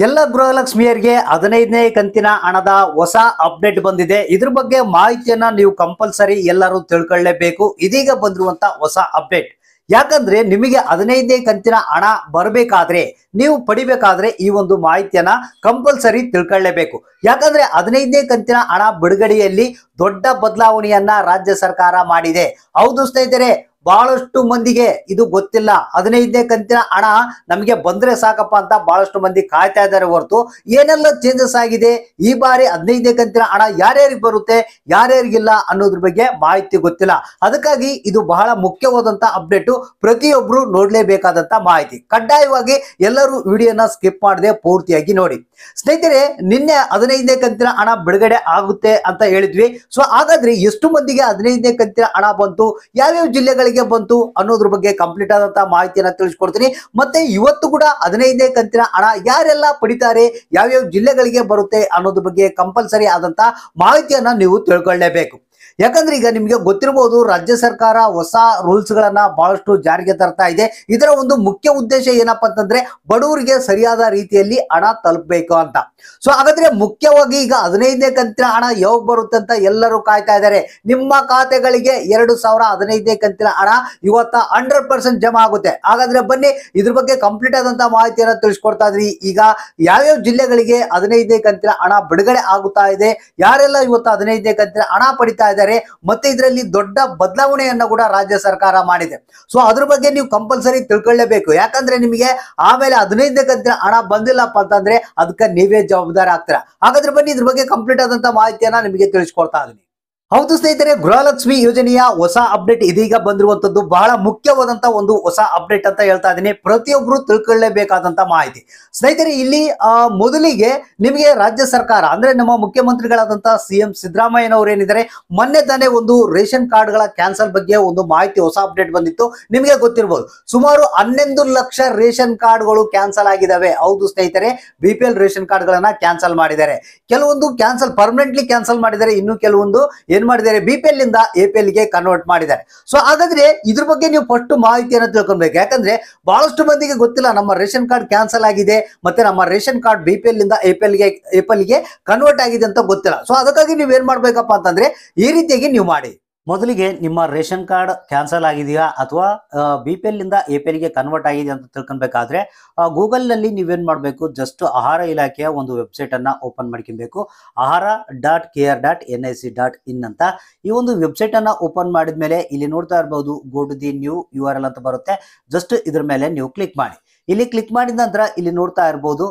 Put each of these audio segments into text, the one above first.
ಎಲ್ಲ ಗೃಹಲಕ್ಷ್ಮಿಯರಿಗೆ 15ನೇ ಕಂತಿನ ಹಣದ ಹೊಸ ಅಪ್ಡೇಟ್ ಬಂದಿದೆ. ಇದ್ರ ಬಗ್ಗೆ ಮಾಹಿತಿಯನ್ನ ನೀವು ಕಂಪಲ್ಸರಿ ಎಲ್ಲರೂ ತಿಳ್ಕೊಳ್ಳೇಬೇಕು. ಇದೀಗ ಬಂದಿರುವಂತ ಹೊಸ ಅಪ್ಡೇಟ್. ಯಾಕಂದ್ರೆ ನಿಮಗೆ 15ನೇ ಕಂತಿನ ಹಣ ಬರಬೇಕಾದ್ರೆ ನೀವು ಪಡಿಬೇಕಾದ್ರೆ ಈ ಒಂದು ಮಾಹಿತಿಯನ್ನ ಕಂಪಲ್ಸರಿ ತಿಳ್ಕೊಳ್ಳೇಬೇಕು. ಯಾಕಂದ್ರೆ 15ನೇ ಕಂತಿನ ಹಣ ಬಿಡುಗಡೆಯಲ್ಲಿ ದೊಡ್ಡ ಬದಲಾವಣೆಯನ್ನ ರಾಜ್ಯ ಸರ್ಕಾರ ಮಾಡಿದೆ. ಹೌದು ಸ್ನೇಹಿತರೆ, ಬಹಳಷ್ಟು ಮಂದಿಗೆ ಇದು ಗೊತ್ತಿಲ್ಲ. 15ನೇ ಕಂತಿನ ಹಣ ನಮಗೆ ಬಂದ್ರೆ ಸಾಕಪ್ಪ ಅಂತ ಬಹಳಷ್ಟು ಮಂದಿ ಕಾಯ್ತಾ ಇದ್ದಾರೆ ಹೊರತು ಏನೆಲ್ಲ ಚೇಂಜಸ್ ಆಗಿದೆ, ಈ ಬಾರಿ 15ನೇ ಕಂತಿನ ಹಣ ಯಾರ್ಯಾರಿಗೆ ಬರುತ್ತೆ ಯಾರ್ಯಾರಿಗಿಲ್ಲ ಅನ್ನೋದ್ರ ಬಗ್ಗೆ ಮಾಹಿತಿ ಗೊತ್ತಿಲ್ಲ. ಅದಕ್ಕಾಗಿ ಇದು ಬಹಳ ಮುಖ್ಯವಾದಂತ ಅಪ್ಡೇಟ್, ಪ್ರತಿಯೊಬ್ರು ನೋಡ್ಲೇಬೇಕಾದಂತ ಮಾಹಿತಿ. ಕಡ್ಡಾಯವಾಗಿ ಎಲ್ಲರೂ ವಿಡಿಯೋನ ಸ್ಕಿಪ್ ಮಾಡದೆ ಪೂರ್ತಿಯಾಗಿ ನೋಡಿ. ಸ್ನೇಹಿತರೆ, ನಿನ್ನೆ 15ನೇ ಕಂತಿನ ಹಣ ಬಿಡುಗಡೆ ಆಗುತ್ತೆ ಅಂತ ಹೇಳಿದ್ವಿ. ಸೊ ಹಾಗಾದ್ರೆ ಎಷ್ಟು ಮಂದಿಗೆ 15ನೇ ಕಂತಿನ ಹಣ ಬಂತು, ಯಾವ್ಯಾವ ಜಿಲ್ಲೆಗಳಿಗೆ ಬಂತು ಅನ್ನೋದ್ರ ಬಗ್ಗೆ ಕಂಪ್ಲೀಟ್ ಆದಂತಹ ಮಾಹಿತಿಯನ್ನ ತಿಳಿಸ್ಕೊಡ್ತೀನಿ. ಮತ್ತೆ ಇವತ್ತು ಕೂಡ 15ನೇ ಕಂತಿನ ಹಣ ಯಾರೆಲ್ಲ ಪಡಿತಾರೆ, ಯಾವ್ಯಾವ ಜಿಲ್ಲೆಗಳಿಗೆ ಬರುತ್ತೆ ಅನ್ನೋದ್ರ ಬಗ್ಗೆ ಕಂಪಲ್ಸರಿ ಆದಂತಹ ಮಾಹಿತಿಯನ್ನ ನೀವು ತಿಳ್ಕೊಳ್ಳೇಬೇಕು. ಯಾಕಂದ್ರೆ ಈಗ ನಿಮಗೆ ಗೊತ್ತಿರಬಹುದು, ರಾಜ್ಯ ಸರ್ಕಾರ ಹೊಸ ರೂಲ್ಸ್ ಗಳನ್ನ ಬಹಳಷ್ಟು ಜಾರಿಗೆ ತರ್ತಾ ಇದೆ. ಇದರ ಒಂದು ಮುಖ್ಯ ಉದ್ದೇಶ ಏನಪ್ಪಾ ಅಂತಂದ್ರೆ ಬಡವರಿಗೆ ಸರಿಯಾದ ರೀತಿಯಲ್ಲಿ ಹಣ ತಲುಪಬೇಕು ಅಂತ. ಸೊ ಹಾಗಾದ್ರೆ ಮುಖ್ಯವಾಗಿ ಈಗ 15ನೇ ಕಂತಿನ ಹಣ ಯಾವಾಗ ಬರುತ್ತೆ ಅಂತ ಎಲ್ಲರೂ ಕಾಯ್ತಾ ಇದ್ದಾರೆ. ನಿಮ್ಮ ಖಾತೆಗಳಿಗೆ 2000 15ನೇ ಕಂತಿನ ಹಣ ಇವತ್ತ 100% ಜಮಾ ಆಗುತ್ತೆ. ಹಾಗಾದ್ರೆ ಬನ್ನಿ ಇದ್ರ ಬಗ್ಗೆ ಕಂಪ್ಲೀಟ್ ಆದಂತಹ ಮಾಹಿತಿಯನ್ನ ತಿಳಿಸ್ಕೊಡ್ತಾ ಇದ್ರಿ. ಈಗ ಯಾವ್ಯಾವ ಜಿಲ್ಲೆಗಳಿಗೆ 15ನೇ ಕಂತಿನ ಹಣ ಬಿಡುಗಡೆ ಆಗುತ್ತಾ ಇದೆ, ಯಾರೆಲ್ಲ ಇವತ್ತು 15ನೇ ಕಂತಿನ ಹಣ ಪಡಿತಾ ಇದ್ದಾರೆ, ಮತ್ತೆ ಇದರಲ್ಲಿ ದೊಡ್ಡ ಬದಲಾವಣೆಯನ್ನ ಕೂಡ ರಾಜ್ಯ ಸರ್ಕಾರ ಮಾಡಿದೆ. ಸೊ ಅದ್ರ ಬಗ್ಗೆ ನೀವು ಕಂಪಲ್ಸರಿ ತಿಳ್ಕೊಳ್ಳೇಬೇಕು. ಯಾಕಂದ್ರೆ ನಿಮಗೆ ಆಮೇಲೆ 15ನೇ ಕಂತಿನ ಹಣ ಬಂದಿಲ್ಲಪ್ಪ ಅಂತಂದ್ರೆ ಅದಕ್ಕೆ ನೀವೇ ಜವಾಬ್ದಾರಿ ಆಗ್ತೀರಾ. ಹಾಗಾದ್ರೆ ಬನ್ನಿ ಇದ್ರ ಬಗ್ಗೆ ಕಂಪ್ಲೀಟ್ ಆದಂತ ಮಾಹಿತಿಯನ್ನ ನಿಮಗೆ ತಿಳಿಸ್ಕೊಡ್ತಾ ಇದೀನಿ. ಹೌದು ಸ್ನೇಹಿತರೆ, ಗೃಹಲಕ್ಷ್ಮಿ ಯೋಜನೆಯ ಹೊಸ ಅಪ್ಡೇಟ್ ಇದೀಗ ಬಂದಿರುವಂತದ್ದು ಬಹಳ ಮುಖ್ಯವಾದಂತ ಒಂದು ಹೊಸ ಅಪ್ಡೇಟ್ ಅಂತ ಹೇಳ್ತಾ ಇದ್ದೀನಿ. ಪ್ರತಿಯೊಬ್ರು ತಿಳ್ಕೊಳ್ಳೇಬೇಕಾದಂತ ಮಾಹಿತಿ. ಸ್ನೇಹಿತರೆ, ಇಲ್ಲಿ ಮೊದಲಿಗೆ ನಿಮಗೆ ರಾಜ್ಯ ಸರ್ಕಾರ ಅಂದ್ರೆ ನಮ್ಮ ಮುಖ್ಯಮಂತ್ರಿಗಳಾದಂತಹ CM ಸಿದ್ದರಾಮಯ್ಯನವರು ಏನಿದ್ದಾರೆ, ಮೊನ್ನೆ ತಾನೇ ಒಂದು ರೇಷನ್ ಕಾರ್ಡ್ ಗಳ ಕ್ಯಾನ್ಸಲ್ ಬಗ್ಗೆ ಒಂದು ಮಾಹಿತಿ ಹೊಸ ಅಪ್ಡೇಟ್ ಬಂದಿತ್ತು. ನಿಮಗೆ ಗೊತ್ತಿರಬಹುದು, ಸುಮಾರು 11 ಲಕ್ಷ ರೇಷನ್ ಕಾರ್ಡ್ಗಳು ಕ್ಯಾನ್ಸಲ್ ಆಗಿದಾವೆ. ಹೌದು ಸ್ನೇಹಿತರೆ, BPL ರೇಷನ್ ಕಾರ್ಡ್ ಗಳನ್ನ ಕ್ಯಾನ್ಸಲ್ ಮಾಡಿದ್ದಾರೆ. ಕೆಲವೊಂದು ಕ್ಯಾನ್ಸಲ್ ಪರ್ಮನೆಂಟ್ಲಿ ಕ್ಯಾನ್ಸಲ್ ಮಾಡಿದ್ದಾರೆ, ಇನ್ನು ಕೆಲವೊಂದು ಏನ್ ಮಾಡಿದ್ದಾರೆ BPL ಇಂದ APL ಗೆ ಕನ್ವರ್ಟ್ ಮಾಡಿದ್ದಾರೆ. ಸೊ ಹಾಗಾದ್ರೆ ಇದ್ರ ಬಗ್ಗೆ ನೀವು ಫಸ್ಟ್ ಮಾಹಿತಿಯನ್ನು ತಿಳ್ಕೊಬೇಕು. ಯಾಕಂದ್ರೆ ಬಹಳಷ್ಟು ಮಂದಿಗೆ ಗೊತ್ತಿಲ್ಲ, ನಮ್ಮ ರೇಷನ್ ಕಾರ್ಡ್ ಕ್ಯಾನ್ಸಲ್ ಆಗಿದೆ ಮತ್ತೆ ನಮ್ಮ ರೇಷನ್ ಕಾರ್ಡ್ BPL ಇಂದ APL ಗೆ ಕನ್ವರ್ಟ್ ಆಗಿದೆ ಅಂತ ಗೊತ್ತಿಲ್ಲ. ಸೊ ಅದಕ್ಕಾಗಿ ನೀವು ಏನ್ ಮಾಡ್ಬೇಕಪ್ಪ ಅಂತಂದ್ರೆ ಈ ರೀತಿಯಾಗಿ ನೀವು ಮಾಡಿ. ಮೊದಲಿಗೆ ನಿಮ್ಮ ರೇಷನ್ ಕಾರ್ಡ್ ಕ್ಯಾನ್ಸಲ್ ಆಗಿದೆಯಾ ಅಥವಾ BPL ಇಂದ APL ಗೆ ಕನ್ವರ್ಟ್ ಆಗಿದೆ ಅಂತ ತಿಳ್ಕೊಬೇಕಾದ್ರೆ ಗೂಗಲ್ ನಲ್ಲಿ ನೀವೇನ್ ಮಾಡಬೇಕು, ಜಸ್ಟ್ ಆಹಾರ ಇಲಾಖೆಯ ಒಂದು ವೆಬ್ಸೈಟ್ ಅನ್ನ ಓಪನ್ ಮಾಡ್ಕೊಬೇಕು. ahara.kr.nic.in ಅಂತ ಈ ಒಂದು ವೆಬ್ಸೈಟ್ ಅನ್ನ ಓಪನ್ ಮಾಡಿದ್ಮೇಲೆ ಇಲ್ಲಿ ನೋಡ್ತಾ ಇರಬಹುದು, go to the new URL ಅಂತ ಬರುತ್ತೆ. ಜಸ್ಟ್ ಇದ್ರ ಮೇಲೆ ನೀವು ಕ್ಲಿಕ್ ಮಾಡಿ. ಇಲ್ಲಿ ಕ್ಲಿಕ್ ಮಾಡಿದ ನಂತರ ಇಲ್ಲಿ ನೋಡ್ತಾ ಇರಬಹುದು,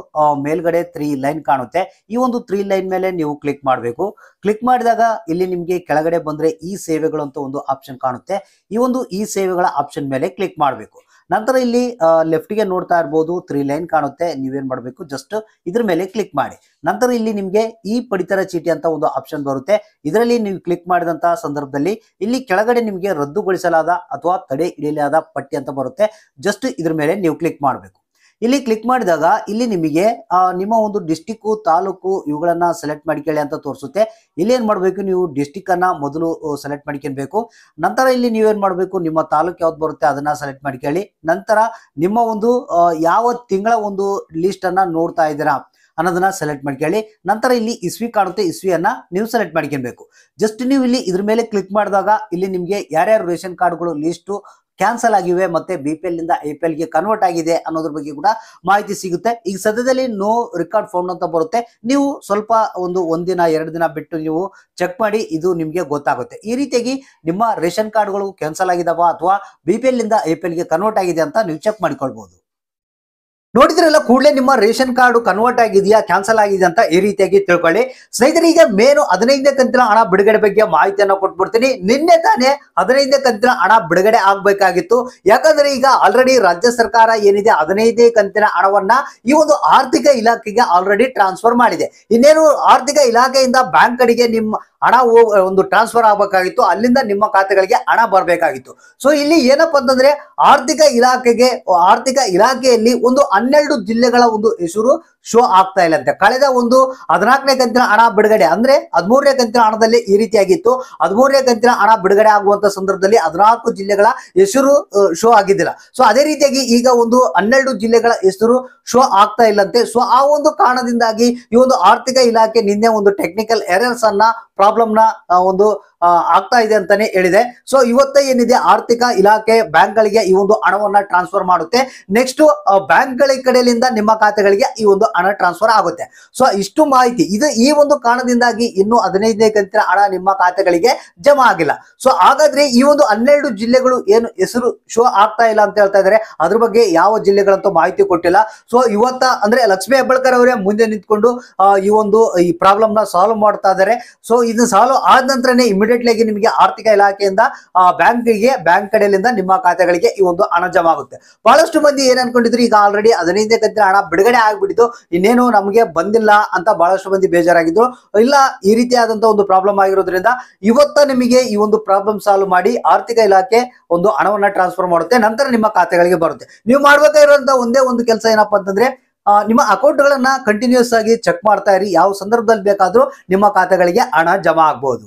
ಮೇಲ್ಗಡೆ 3 ಲೈನ್ ಕಾಣುತ್ತೆ. ಈ ಒಂದು 3 ಲೈನ್ ಮೇಲೆ ನೀವು ಕ್ಲಿಕ್ ಮಾಡಬೇಕು. ಕ್ಲಿಕ್ ಮಾಡಿದಾಗ ಇಲ್ಲಿ ನಿಮ್ಗೆ ಕೆಳಗಡೆ ಬಂದ್ರೆ ಈ ಸೇವೆಗಳು ಅಂತ ಒಂದು ಆಪ್ಷನ್ ಕಾಣುತ್ತೆ. ಈ ಒಂದು ಈ ಸೇವೆಗಳ ಆಪ್ಷನ್ ಮೇಲೆ ಕ್ಲಿಕ್ ಮಾಡಬೇಕು. ನಂತರ ಇಲ್ಲಿ ಲೆಫ್ಟ್ ಗೆ ನೋಡ್ತಾ ಇರಬಹುದು 3 ಲೈನ್ ಕಾಣುತ್ತೆ. ನೀವೇನ್ ಮಾಡಬೇಕು, ಜಸ್ಟ್ ಇದ್ರ ಮೇಲೆ ಕ್ಲಿಕ್ ಮಾಡಿ. ನಂತರ ಇಲ್ಲಿ ನಿಮ್ಗೆ ಈ ಪಡಿತರ ಚೀಟಿ ಅಂತ ಒಂದು ಆಪ್ಷನ್ ಬರುತ್ತೆ. ಇದರಲ್ಲಿ ನೀವು ಕ್ಲಿಕ್ ಮಾಡಿದಂತಹ ಸಂದರ್ಭದಲ್ಲಿ ಇಲ್ಲಿ ಕೆಳಗಡೆ ನಿಮ್ಗೆ ರದ್ದುಗೊಳಿಸಲಾದ ಅಥವಾ ತಡೆ ಹಿಡಿಯಲಾದ ಪಟ್ಟಿ ಅಂತ ಬರುತ್ತೆ. ಜಸ್ಟ್ ಇದ್ರ ಮೇಲೆ ನೀವು ಕ್ಲಿಕ್ ಮಾಡಬೇಕು. ಇಲ್ಲಿ ಕ್ಲಿಕ್ ಮಾಡಿದಾಗ ಇಲ್ಲಿ ನಿಮಗೆ ನಿಮ್ಮ ಒಂದು ಡಿಸ್ಟಿಕ್, ತಾಲೂಕು ಇವುಗಳನ್ನ ಸೆಲೆಕ್ಟ್ ಮಾಡ್ಕೊಳ್ಳಿ ಅಂತ ತೋರಿಸುತ್ತೆ. ಇಲ್ಲಿ ಏನ್ ಮಾಡ್ಬೇಕು, ನೀವು ಡಿಸ್ಟಿಕ್ ಅನ್ನ ಮೊದಲು ಸೆಲೆಕ್ಟ್ ಮಾಡ್ಕೊಳ್ಬೇಕು. ನಂತರ ಇಲ್ಲಿ ನೀವೇನ್ ಮಾಡ್ಬೇಕು, ನಿಮ್ಮ ತಾಲೂಕು ಯಾವ್ದು ಬರುತ್ತೆ ಅದನ್ನ ಸೆಲೆಕ್ಟ್ ಮಾಡ್ಕೊಳ್ಳಿ. ನಂತರ ನಿಮ್ಮ ಒಂದು ಯಾವ ತಿಂಗಳ ಒಂದು ಲಿಸ್ಟ್ ಅನ್ನ ನೋಡ್ತಾ ಇದ್ದೀರಾ ಅನ್ನೋದನ್ನ ಸೆಲೆಕ್ಟ್ ಮಾಡ್ಕೊಳ್ಳಿ. ನಂತರ ಇಲ್ಲಿ ಇಸ್ವಿ ಕಾಣುತ್ತೆ, ಇಸ್ವಿಯನ್ನ ನೀವು ಸೆಲೆಕ್ಟ್ ಮಾಡ್ಕೊಳ್ಬೇಕು. ಜಸ್ಟ್ ನೀವು ಇಲ್ಲಿ ಇದ್ರ ಮೇಲೆ ಕ್ಲಿಕ್ ಮಾಡಿದಾಗ ಇಲ್ಲಿ ನಿಮ್ಗೆ ಯಾರ್ಯಾರು ರೇಷನ್ ಕಾರ್ಡ್ಗಳು ಲಿಸ್ಟು ಕ್ಯಾನ್ಸಲ್ ಆಗಿವೆ ಮತ್ತೆ BPL ಇಂದ APL ಗೆ ಕನ್ವರ್ಟ್ ಆಗಿದೆ ಅನ್ನೋದ್ರ ಬಗ್ಗೆ ಕೂಡ ಮಾಹಿತಿ ಸಿಗುತ್ತೆ. ಈಗ ಸದ್ಯದಲ್ಲಿ ನೋ ರೆಕಾರ್ಡ್ ಫೌಂಡ್ ಅಂತ ಬರುತ್ತೆ. ನೀವು ಸ್ವಲ್ಪ ಒಂದಿನ 2 ದಿನ ಬಿಟ್ಟು ನೀವು ಚೆಕ್ ಮಾಡಿ, ಇದು ನಿಮ್ಗೆ ಗೊತ್ತಾಗುತ್ತೆ. ಈ ರೀತಿಯಾಗಿ ನಿಮ್ಮ ರೇಷನ್ ಕಾರ್ಡ್ಗಳು ಕ್ಯಾನ್ಸಲ್ ಆಗಿದಾವ ಅಥವಾ BPL ಇಂದ APL ಗೆ ಕನ್ವರ್ಟ್ ಆಗಿದೆ ಅಂತ ನೀವು ಚೆಕ್ ಮಾಡಿಕೊಳ್ಬಹುದು. ನೋಡಿದ್ರಲ್ಲ, ಕೂಡಲೇ ನಿಮ್ಮ ರೇಷನ್ ಕಾರ್ಡ್ ಕನ್ವರ್ಟ್ ಆಗಿದೆಯಾ ಕ್ಯಾನ್ಸಲ್ ಆಗಿದೆ ಅಂತ ಈ ರೀತಿಯಾಗಿ ತಿಳ್ಕೊಳ್ಳಿ. ಸ್ನೇಹಿತರೆ, ಈಗ ಮೇನು 15ನೇ ಕಂತಿನ ಹಣ ಬಿಡುಗಡೆ ಬಗ್ಗೆ ಮಾಹಿತಿಯನ್ನ ಕೊಟ್ಬಿಡ್ತೀನಿ. ನಿನ್ನೆ ತಾನೇ 15ನೇ ಕಂತಿನ ಹಣ ಬಿಡುಗಡೆ ಆಗ್ಬೇಕಾಗಿತ್ತು. ಯಾಕಂದ್ರೆ ಈಗ ಆಲ್ರೆಡಿ ರಾಜ್ಯ ಸರ್ಕಾರ ಏನಿದೆ 15ನೇ ಕಂತಿನ ಹಣವನ್ನ ಈ ಒಂದು ಆರ್ಥಿಕ ಇಲಾಖೆಗೆ ಆಲ್ರೆಡಿ ಟ್ರಾನ್ಸ್ಫರ್ ಮಾಡಿದೆ. ಇನ್ನೇನು ಆರ್ಥಿಕ ಇಲಾಖೆಯಿಂದ ಬ್ಯಾಂಕ್ ಕಡೆಗೆ ನಿಮ್ಮ ಹಣ ಒಂದು ಟ್ರಾನ್ಸ್ಫರ್ ಆಗಬೇಕಾಗಿತ್ತು, ಅಲ್ಲಿಂದ ನಿಮ್ಮ ಖಾತೆಗಳಿಗೆ ಹಣ ಬರಬೇಕಾಗಿತ್ತು. ಸೊ ಇಲ್ಲಿ ಏನಪ್ಪಾ ಅಂತಂದ್ರೆ ಆರ್ಥಿಕ ಇಲಾಖೆಯಲ್ಲಿ ಒಂದು 12 ಜಿಲ್ಲೆಗಳ ಒಂದು ಹೆಸರು ಶೋ ಆಗ್ತಾ ಇಲ್ಲ ಅಂತೆ. ಕಳೆದ ಒಂದು 14ನೇ ಕಂತಿನ ಹಣ ಬಿಡುಗಡೆ ಅಂದ್ರೆ 13ನೇ ಕಂತಿನ ಹಣದಲ್ಲಿ ಈ ರೀತಿಯಾಗಿತ್ತು. 13ನೇ ಕಂತಿನ ಹಣ ಬಿಡುಗಡೆ ಆಗುವಂತ ಸಂದರ್ಭದಲ್ಲಿ 14 ಜಿಲ್ಲೆಗಳ ಹೆಸರು ಶೋ ಆಗಿದ್ದಿಲ್ಲ. ಸೊ ಅದೇ ರೀತಿಯಾಗಿ ಈಗ ಒಂದು 12 ಜಿಲ್ಲೆಗಳ ಹೆಸರು ಶೋ ಆಗ್ತಾ ಇಲ್ಲಂತೆ. ಸೊ ಆ ಒಂದು ಕಾರಣದಿಂದಾಗಿ ಈ ಒಂದು ಆರ್ಥಿಕ ಇಲಾಖೆ ನಿನ್ನೆ ಒಂದು ಟೆಕ್ನಿಕಲ್ ಎರರ್ಸ್ ಅನ್ನ ಪ್ರಾಬ್ಲಮ್ ನ ಒಂದು ಆಗ್ತಾ ಇದೆ ಅಂತಾನೆ ಹೇಳಿದೆ. ಸೊ ಇವತ್ತ ಏನಿದೆ ಆರ್ಥಿಕ ಇಲಾಖೆ ಬ್ಯಾಂಕ್ ಗಳಿಗೆ ಈ ಒಂದು ಹಣವನ್ನ ಟ್ರಾನ್ಸ್ಫರ್ ಮಾಡುತ್ತೆ. ನೆಕ್ಸ್ಟ್ ಬ್ಯಾಂಕ್ ಗಳ ಕಡೆಯಿಂದ ನಿಮ್ಮ ಖಾತೆಗಳಿಗೆ ಈ ಒಂದು ಹಣ ಟ್ರಾನ್ಸ್ಫರ್ ಆಗುತ್ತೆ. ಸೊ ಇಷ್ಟು ಮಾಹಿತಿ ಇದು ಈ ಒಂದು ಕಾರಣದಿಂದಾಗಿ ಇನ್ನು 15ನೇ ಕಂತಿನ ಹಣ ನಿಮ್ಮ ಖಾತೆಗಳಿಗೆ ಜಮಾ ಆಗಿಲ್ಲ. ಸೊ ಹಾಗಾದ್ರೆ ಈ ಒಂದು 12 ಜಿಲ್ಲೆಗಳು ಏನು ಹೆಸರು ಶೋ ಆಗ್ತಾ ಇಲ್ಲ ಅಂತ ಹೇಳ್ತಾ ಇದ್ದಾರೆ, ಅದ್ರ ಬಗ್ಗೆ ಯಾವ ಜಿಲ್ಲೆಗಳಂತೂ ಮಾಹಿತಿ ಕೊಟ್ಟಿಲ್ಲ. ಸೊ ಇವತ್ತ ಅಂದ್ರೆ ಲಕ್ಷ್ಮೀ ಹೆಬ್ಬಾಳ್ಕರ್ ಅವರೇ ಮುಂದೆ ನಿಂತ್ಕೊಂಡು ಈ ಪ್ರಾಬ್ಲಮ್ ನ ಸಾಲ್ವ್ ಮಾಡ್ತಾ ಇದ್ದಾರೆ. ಸೊ ಇದನ್ನ ಸಾಲ್ವ್ ಆದ ನಂತರನೇ ಇಮಿಡಿಯೇಟ್ಲಿ ಆಗಿ ನಿಮಗೆ ಆರ್ಥಿಕ ಇಲಾಖೆಯಿಂದ ಬ್ಯಾಂಕ್ ಕಡೆಯಿಂದ ನಿಮ್ಮ ಖಾತೆಗಳಿಗೆ ಈ ಒಂದು ಹಣ ಜಮಾ ಆಗುತ್ತೆ. ಬಹಳಷ್ಟು ಮಂದಿ ಏನ್ ಅನ್ಕೊಂಡಿದ್ರು, ಈಗ ಆಲ್ರೆಡಿ 15ನೇ ಕಂತಿನ ಹಣ ಬಿಡುಗಡೆ ಆಗ್ಬಿಟ್ಟಿದ್ದು, ಇನ್ನೇನು ನಮಗೆ ಬಂದಿಲ್ಲ ಅಂತ ಬಹಳಷ್ಟು ಮಂದಿ ಬೇಜಾರಾಗಿದ್ರು. ಇಲ್ಲ, ಈ ರೀತಿಯಾದಂತಹ ಒಂದು ಪ್ರಾಬ್ಲಮ್ ಆಗಿರೋದ್ರಿಂದ ಇವತ್ತ ನಿಮಗೆ ಈ ಒಂದು ಪ್ರಾಬ್ಲಮ್ ಸಾಲ್ವ್ ಮಾಡಿ ಆರ್ಥಿಕ ಇಲಾಖೆ ಒಂದು ಹಣವನ್ನ ಟ್ರಾನ್ಸ್ಫರ್ ಮಾಡುತ್ತೆ, ನಂತರ ನಿಮ್ಮ ಖಾತೆಗಳಿಗೆ ಬರುತ್ತೆ. ನೀವು ಮಾಡ್ಬೇಕಾಗಿರುವಂತಹ ಒಂದೇ ಒಂದು ಕೆಲಸ ಏನಪ್ಪಾ ಅಂತಂದ್ರೆ ನಿಮ್ಮ ಅಕೌಂಟ್ ಗಳನ್ನ ಕಂಟಿನ್ಯೂಸ್ ಆಗಿ ಚೆಕ್ ಮಾಡ್ತಾ ಇರಿ. ಯಾವ ಸಂದರ್ಭದಲ್ಲಿ ಬೇಕಾದ್ರೂ ನಿಮ್ಮ ಖಾತೆಗಳಿಗೆ ಹಣ ಜಮಾ ಆಗಬಹುದು.